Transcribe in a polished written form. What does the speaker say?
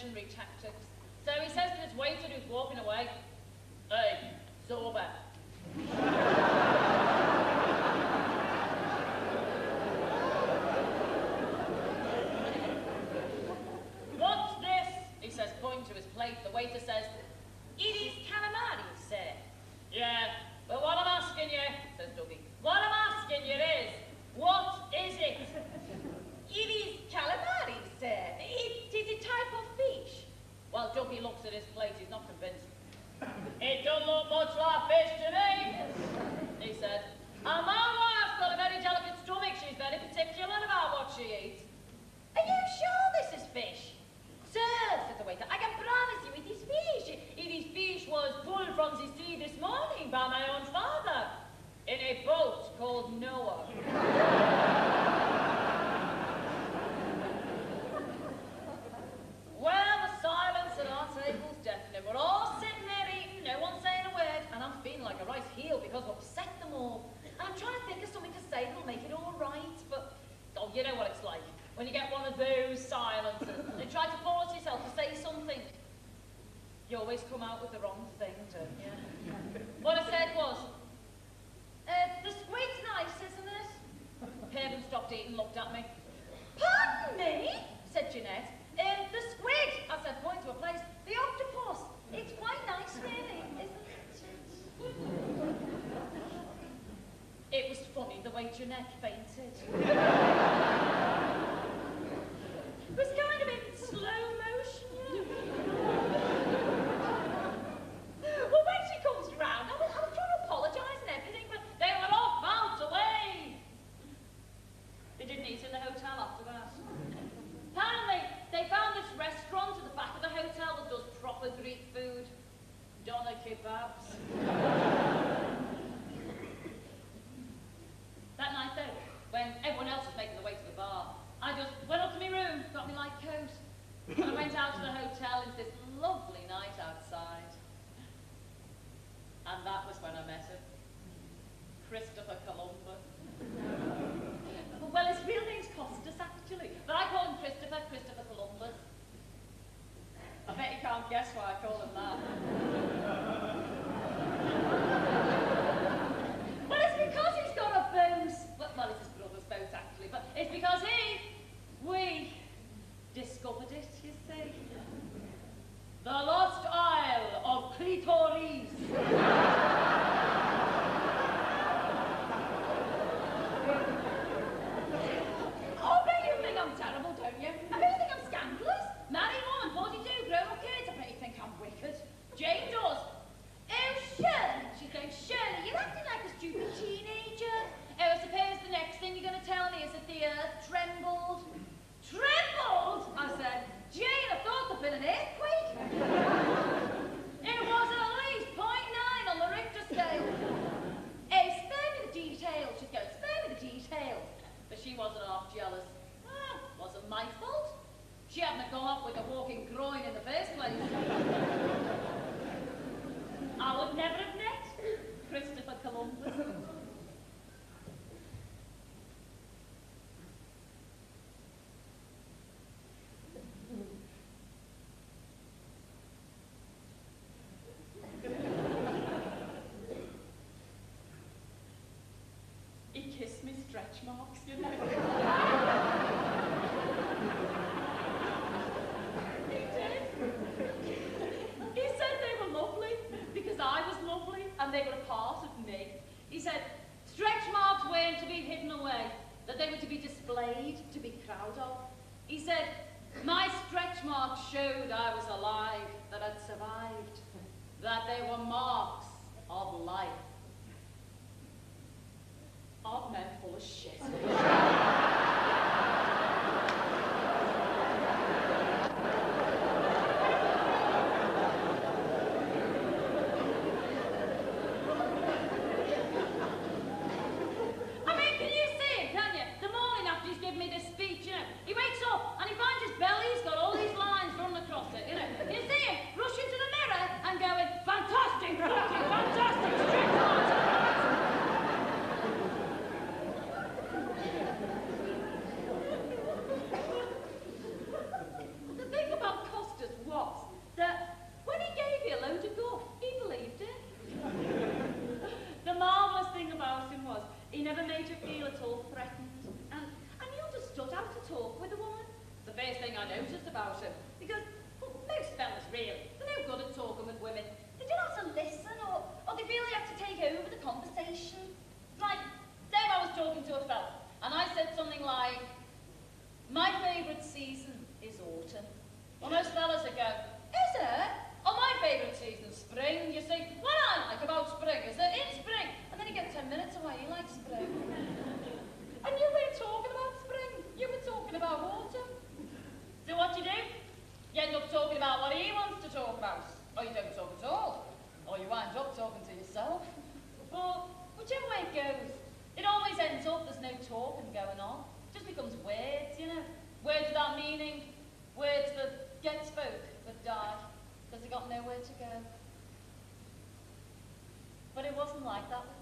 mercenary tactics. So he says to his waiter who's walking away, "Hey, sober." "What's this?" he says, pointing to his plate. The waiter says, "It is calamari, sir." "Yeah, but what I'm asking you," says Dougie, "what I'm asking you is, what is it?" "It is calamari, sir. It is a type of fish." Well, Dougie looks at his plate, he's not convinced. "It don't look much like fish to me," he said. "And my wife's got a very delicate stomach, she's very particular about what she eats." "Are you sure this is fish?" "Sir," said the waiter, "I can promise you it is fish. This fish was pulled from the sea this morning by my own father in a boat called Noah." Well, the silence at our table's deafening. We're all sitting there eating, no one saying a word, and I'm feeling like a rice heel because I've upset them all. And I'm trying to think of something to say that'll make it all right, but, oh, you know what it's like when you get one of those silences. You try to force yourself to say something. You always come out with the wrong thing, don't you? What I said was, "The squid's nice, isn't it?" Pavement stopped eating, looked at me. "Pardon me?" said Jeanette. "The squid," I said, pointing to a place. "The octopus. It's quite nice, really, isn't it?" It was funny the way Jeanette fainted. It was kind of in slow motion, you know. Well, when she comes round, I was trying to apologise and everything, but they were off out away. They didn't eat in the hotel after that. Apparently, they found this restaurant at the back of the hotel that does proper Greek food. Doner kebabs. That night, though, when everyone else was making their way to the bar, I just went up to my room, got my light coat, and I went out to the hotel into this lovely night outside. And that was when I met him. Christopher Columbus. Well, his real name's Costas, actually, but I call him Christopher Columbus. I bet you can't guess why I call him that. Well, it's because he's got a boat. Well, it's his brother's boat, actually, but it's because we discovered it, you see. The lost isle of Clitoris. I'm terrible, don't you? I bet you think I'm scandalous. Married woman, 42, grown-up kids. I bet you think I'm wicked. Jane does. "Oh, Shirley," she goes, "Shirley, you're acting like a stupid teenager. Oh, I suppose the next thing you're going to tell me is that the earth trembled." "Trembled?" I said. "Jane, I thought there'd been an earthquake." "It was at least 0.9 on the Richter scale." "Oh, spare me the details." She'd go, "Spare me the details." But she wasn't half jealous. Wasn't my fault. She hadn't gone off with a walking groin in the first place. I would never have met Christopher Columbus. He kissed me stretch marks, you know. I was lovely, and they were a part of me. He said stretch marks weren't to be hidden away, that they were to be displayed, to be proud of. He said my stretch marks showed I was alive, that I'd survived, that they were marks of life. Aren't men full of shit? feel at all threatened. And you understood how to talk with a woman. The first thing I noticed about him. Because Well, most fellas, really, they're no good at talking with women. they don't have to listen, or they feel they have to take over the conversation. Like, say I was talking to a fella, and I said something like, my favourite season is autumn. Well, most fellas would go, is it? Oh, my favourite season's spring. You see, what I like about spring is that it's spring. And then you get 10 minutes away, you like spring. And you weren't talking about spring, you were talking about autumn. So what you do? You end up talking about what he wants to talk about. Or you don't talk at all. Or you wind up talking to yourself. But whichever way it goes, it always ends up there's no talking going on. It just becomes words, you know. Words without meaning. Words that get spoke but die. Because they got nowhere to go. But it wasn't like that with